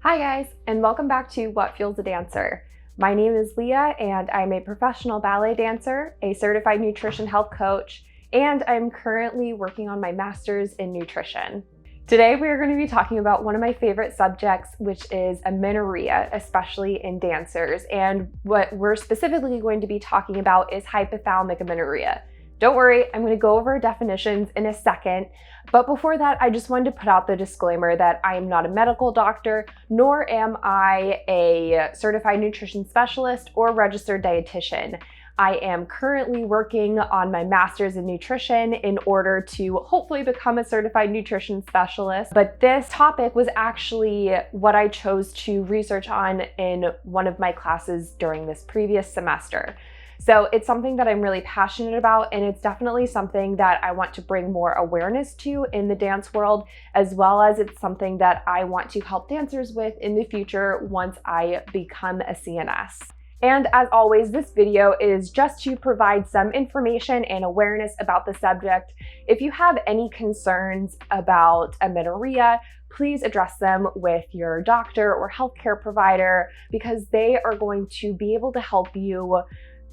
Hi guys, and welcome back to What Fuels a Dancer. My name is Leah and I'm a professional ballet dancer, a certified nutrition health coach, and I'm currently working on my master's in nutrition. Today we are going to be talking about one of my favorite subjects, which is amenorrhea, especially in dancers. And what we're specifically going to be talking about is hypothalmic amenorrhea. Don't worry, I'm going to go over definitions in a second, but before that, I just wanted to put out the disclaimer that I am not a medical doctor, nor am I a certified nutrition specialist or registered dietitian. I am currently working on my master's in nutrition in order to hopefully become a certified nutrition specialist, but this topic was actually what I chose to research on in one of my classes during this previous semester. So it's something that I'm really passionate about, and it's definitely something that I want to bring more awareness to in the dance world, as well as it's something that I want to help dancers with in the future once I become a CNS. And as always, this video is just to provide some information and awareness about the subject. If you have any concerns about amenorrhea, please address them with your doctor or healthcare provider, because they are going to be able to help you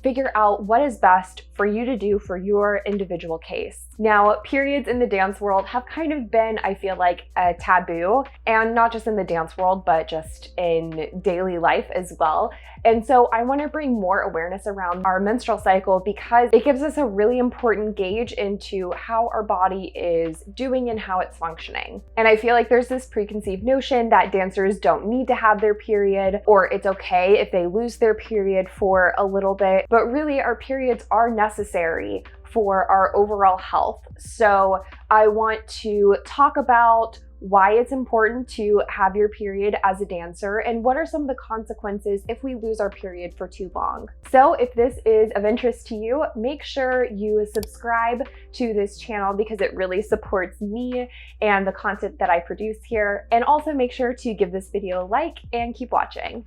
figure out what is best for you to do for your individual case. Now, periods in the dance world have kind of been, I feel like, a taboo, and not just in the dance world, but just in daily life as well. And so I want to bring more awareness around our menstrual cycle because it gives us a really important gauge into how our body is doing and how it's functioning. And I feel like there's this preconceived notion that dancers don't need to have their period, or it's okay if they lose their period for a little bit, but really our periods are necessary for our overall health. So I want to talk about why it's important to have your period as a dancer and what are some of the consequences if we lose our period for too long. So if this is of interest to you, make sure you subscribe to this channel because it really supports me and the content that I produce here. And also make sure to give this video a like and keep watching.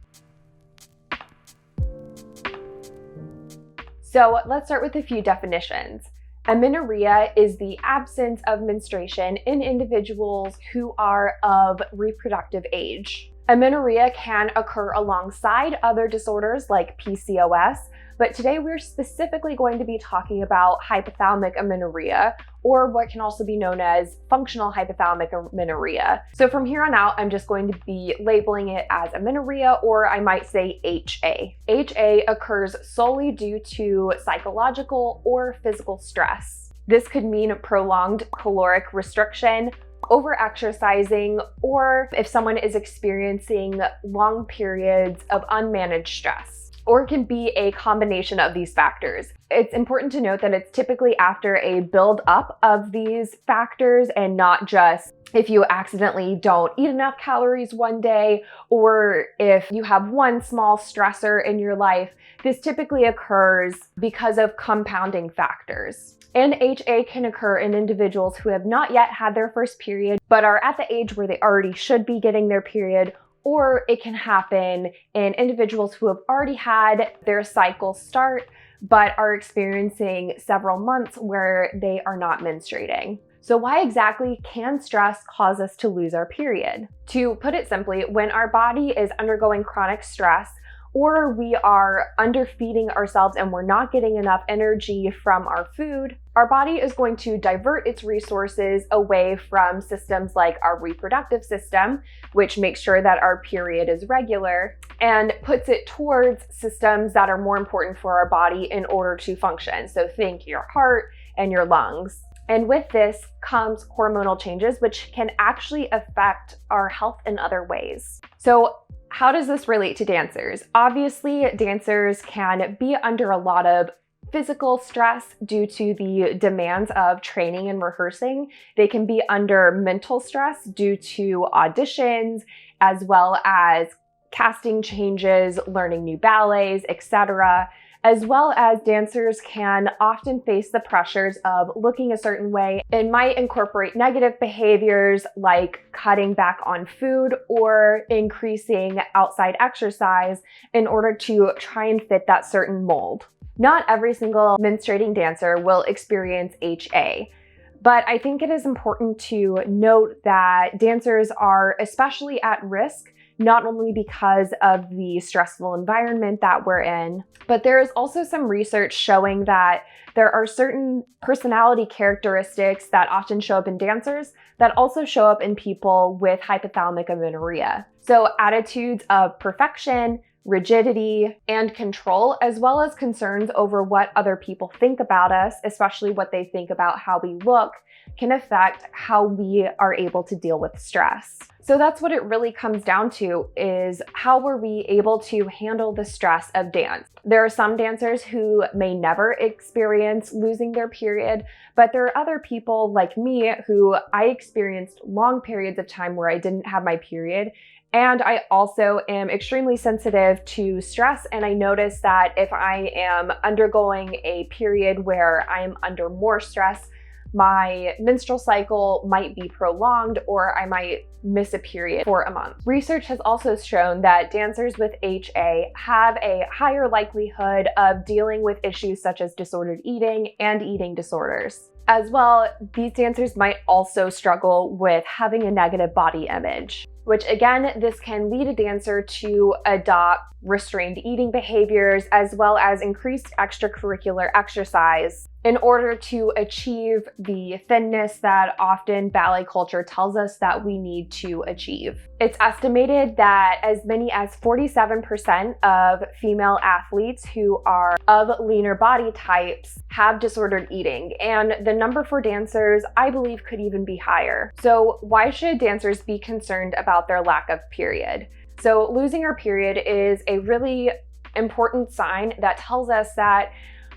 So let's start with a few definitions. Amenorrhea is the absence of menstruation in individuals who are of reproductive age. Amenorrhea can occur alongside other disorders like PCOS, but today we're specifically going to be talking about hypothalmic amenorrhea, or what can also be known as functional hypothalamic amenorrhea. So from here on out, I'm just going to be labeling it as amenorrhea, or I might say HA. HA occurs solely due to psychological or physical stress. This could mean prolonged caloric restriction, over-exercising, or if someone is experiencing long periods of unmanaged stress. Or it can be a combination of these factors. It's important to note that it's typically after a build-up of these factors and not just if you accidentally don't eat enough calories one day, or if you have one small stressor in your life. This typically occurs because of compounding factors. And HA can occur in individuals who have not yet had their first period, but are at the age where they already should be getting their period, or it can happen in individuals who have already had their cycle start, but are experiencing several months where they are not menstruating. So why exactly can stress cause us to lose our period? To put it simply, when our body is undergoing chronic stress, or we are underfeeding ourselves and we're not getting enough energy from our food, our body is going to divert its resources away from systems like our reproductive system, which makes sure that our period is regular, and puts it towards systems that are more important for our body in order to function. So think your heart and your lungs. And with this comes hormonal changes, which can actually affect our health in other ways. So how does this relate to dancers? Obviously, dancers can be under a lot of physical stress due to the demands of training and rehearsing. They can be under mental stress due to auditions, as well as casting changes, learning new ballets, etc. As well as dancers can often face the pressures of looking a certain way and might incorporate negative behaviors like cutting back on food or increasing outside exercise in order to try and fit that certain mold. Not every single menstruating dancer will experience HA, but I think it is important to note that dancers are especially at risk not only because of the stressful environment that we're in, but there is also some research showing that there are certain personality characteristics that often show up in dancers that also show up in people with hypothalmic amenorrhea. So attitudes of perfection, rigidity, and control, as well as concerns over what other people think about us, especially what they think about how we look, can affect how we are able to deal with stress. So that's what it really comes down to, is how were we able to handle the stress of dance? There are some dancers who may never experience losing their period, but there are other people like me who I experienced long periods of time where I didn't have my period. And I also am extremely sensitive to stress, and I notice that if I am undergoing a period where I'm under more stress, my menstrual cycle might be prolonged, or I might miss a period for a month. Research has also shown that dancers with HA have a higher likelihood of dealing with issues such as disordered eating and eating disorders. As well, these dancers might also struggle with having a negative body image, which again, this can lead a dancer to adopt restrained eating behaviors as well as increased extracurricular exercise in order to achieve the thinness that often ballet culture tells us that we need to achieve. It's estimated that as many as 47% of female athletes who are of leaner body types have disordered eating, and the number for dancers, I believe, could even be higher. So why should dancers be concerned about their lack of period? So losing our period is a really important sign that tells us that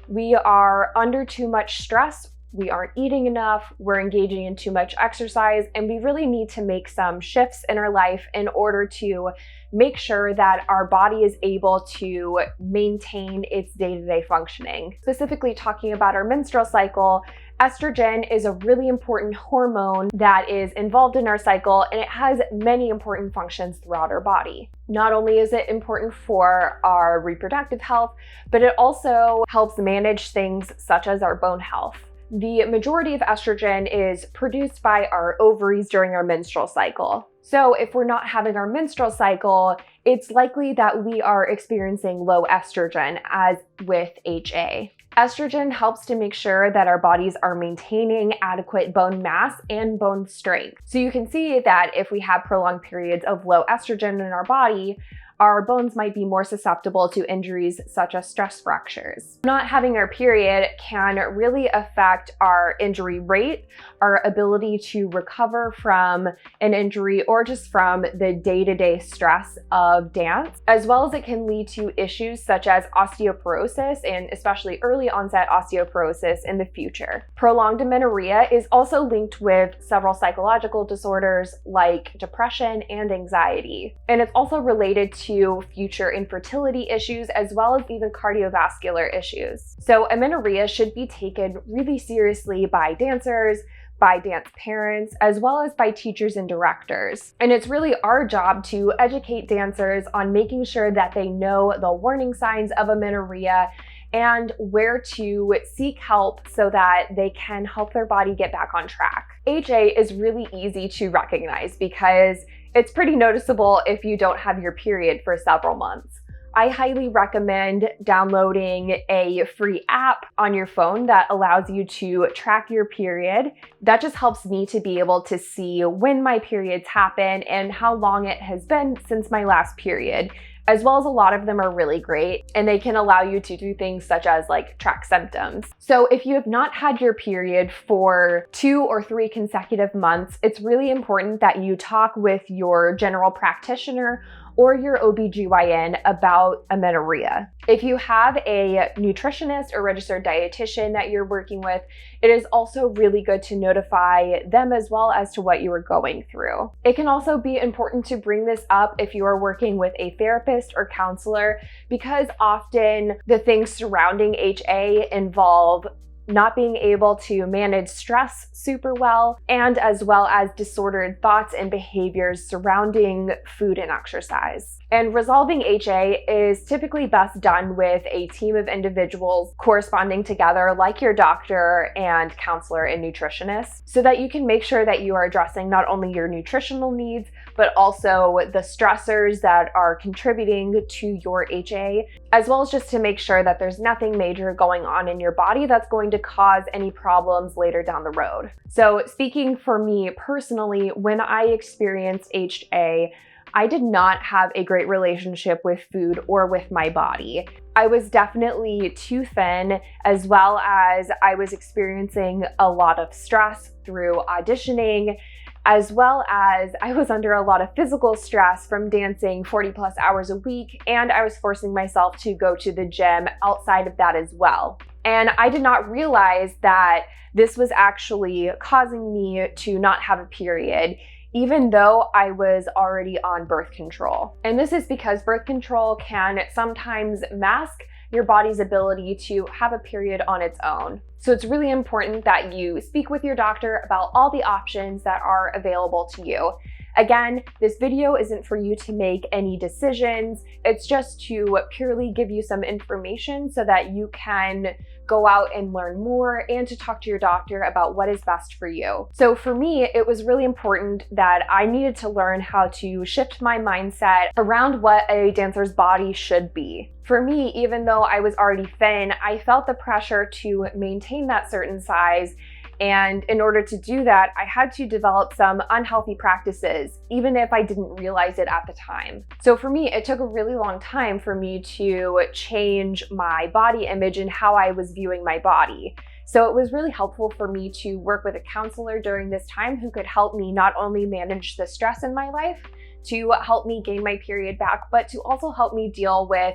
we are under too much stress, we aren't eating enough, we're engaging in too much exercise, and we really need to make some shifts in our life in order to make sure that our body is able to maintain its day-to-day functioning. Specifically talking about our menstrual cycle, estrogen is a really important hormone that is involved in our cycle, and it has many important functions throughout our body. Not only is it important for our reproductive health, but it also helps manage things such as our bone health. The majority of estrogen is produced by our ovaries during our menstrual cycle. So if we're not having our menstrual cycle, it's likely that we are experiencing low estrogen, as with HA. Estrogen helps to make sure that our bodies are maintaining adequate bone mass and bone strength. So you can see that if we have prolonged periods of low estrogen in our body, our bones might be more susceptible to injuries such as stress fractures. Not having our period can really affect our injury rate, our ability to recover from an injury, or just from the day-to-day stress of dance, as well as it can lead to issues such as osteoporosis, and especially early onset osteoporosis in the future. Prolonged amenorrhea is also linked with several psychological disorders like depression and anxiety, and it's also related to future infertility issues as well as even cardiovascular issues. So amenorrhea should be taken really seriously by dancers, by dance parents, as well as by teachers and directors. And it's really our job to educate dancers on making sure that they know the warning signs of amenorrhea and where to seek help so that they can help their body get back on track. HA is really easy to recognize because it's pretty noticeable if you don't have your period for several months. I highly recommend downloading a free app on your phone that allows you to track your period. That just helps me to be able to see when my periods happen and how long it has been since my last period, as well as a lot of them are really great, and they can allow you to do things such as like track symptoms. So if you have not had your period for 2 or 3 consecutive months, it's really important that you talk with your general practitioner or your OBGYN about amenorrhea. If you have a nutritionist or registered dietitian that you're working with, it is also really good to notify them as well as to what you are going through. It can also be important to bring this up if you are working with a therapist or counselor, because often the things surrounding HA involve not being able to manage stress super well, and as well as disordered thoughts and behaviors surrounding food and exercise. And resolving HA is typically best done with a team of individuals corresponding together, like your doctor and counselor and nutritionist, so that you can make sure that you are addressing not only your nutritional needs, but also the stressors that are contributing to your HA, as well as just to make sure that there's nothing major going on in your body that's going to cause any problems later down the road. So speaking for me personally, when I experienced HA, I did not have a great relationship with food or with my body. I was definitely too thin, as well as I was experiencing a lot of stress through auditioning, as well as I was under a lot of physical stress from dancing 40+ hours a week, and I was forcing myself to go to the gym outside of that as well. And I did not realize that this was actually causing me to not have a period, even though I was already on birth control. And this is because birth control can sometimes mask your body's ability to have a period on its own. So it's really important that you speak with your doctor about all the options that are available to you. Again, this video isn't for you to make any decisions. It's just to purely give you some information so that you can go out and learn more and to talk to your doctor about what is best for you. So for me, it was really important that I needed to learn how to shift my mindset around what a dancer's body should be. For me, even though I was already thin, I felt the pressure to maintain that certain size. And in order to do that, I had to develop some unhealthy practices, even if I didn't realize it at the time. So for me, it took a really long time for me to change my body image and how I was viewing my body. So it was really helpful for me to work with a counselor during this time who could help me not only manage the stress in my life, to help me gain my period back, but to also help me deal with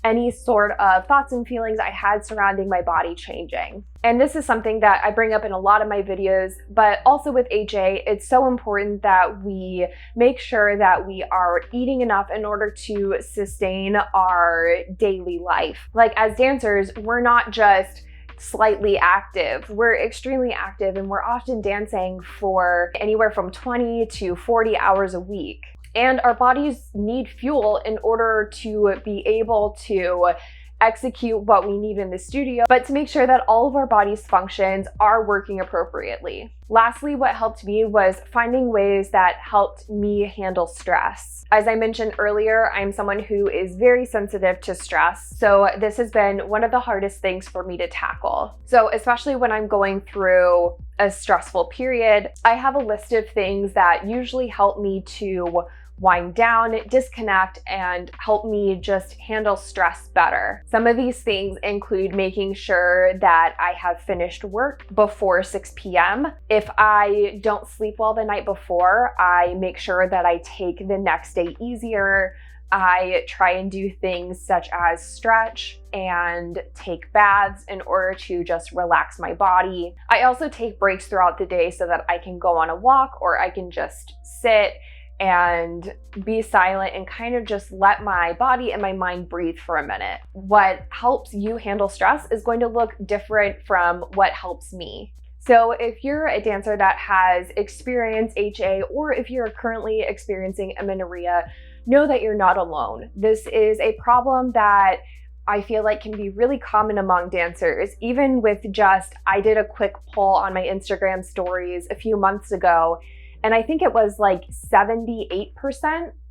any sort of thoughts and feelings I had surrounding my body changing. And this is something that I bring up in a lot of my videos, but also with HA, it's so important that we make sure that we are eating enough in order to sustain our daily life. Like as dancers, we're not just slightly active, we're extremely active, and we're often dancing for anywhere from 20 to 40 hours a week. And our bodies need fuel in order to be able to execute what we need in the studio, but to make sure that all of our body's functions are working appropriately. Lastly, what helped me was finding ways that helped me handle stress. As I mentioned earlier, I'm someone who is very sensitive to stress, so this has been one of the hardest things for me to tackle. So especially when I'm going through a stressful period, I have a list of things that usually help me to wind down, disconnect, and help me just handle stress better. Some of these things include making sure that I have finished work before 6 p.m. If I don't sleep well the night before, I make sure that I take the next day easier. I try and do things such as stretch and take baths in order to just relax my body. I also take breaks throughout the day so that I can go on a walk or I can just sit and be silent and kind of just let my body and my mind breathe for a minute. What helps you handle stress is going to look different from what helps me. So if you're a dancer that has experienced HA, or if you're currently experiencing amenorrhea, know that you're not alone. This is a problem that I feel like can be really common among dancers. Even with I did a quick poll on my Instagram stories a few months ago, and I think it was like 78%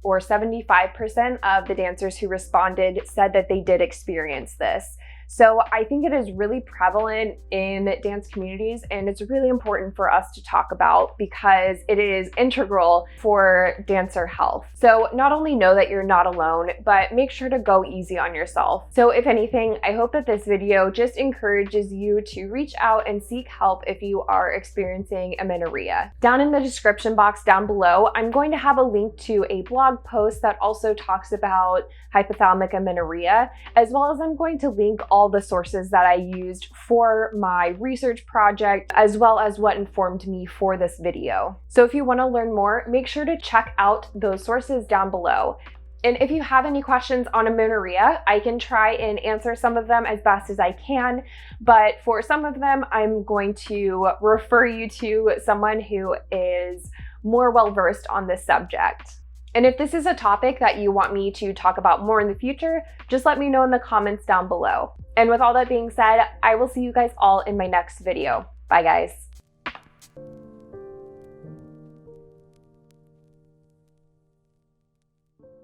or 75% of the dancers who responded said that they did experience this. So I think it is really prevalent in dance communities, and it's really important for us to talk about because it is integral for dancer health. So not only know that you're not alone, but make sure to go easy on yourself. So if anything, I hope that this video just encourages you to reach out and seek help if you are experiencing amenorrhea. Down in the description box down below, I'm going to have a link to a blog post that also talks about hypothalmic amenorrhea, as well as I'm going to link all the sources that I used for my research project, as well as what informed me for this video. So if you want to learn more, make sure to check out those sources down below. And if you have any questions on amenorrhea, I can try and answer some of them as best as I can, but for some of them, I'm going to refer you to someone who is more well-versed on this subject. And if this is a topic that you want me to talk about more in the future, just let me know in the comments down below. And with all that being said, I will see you guys all in my next video. Bye guys.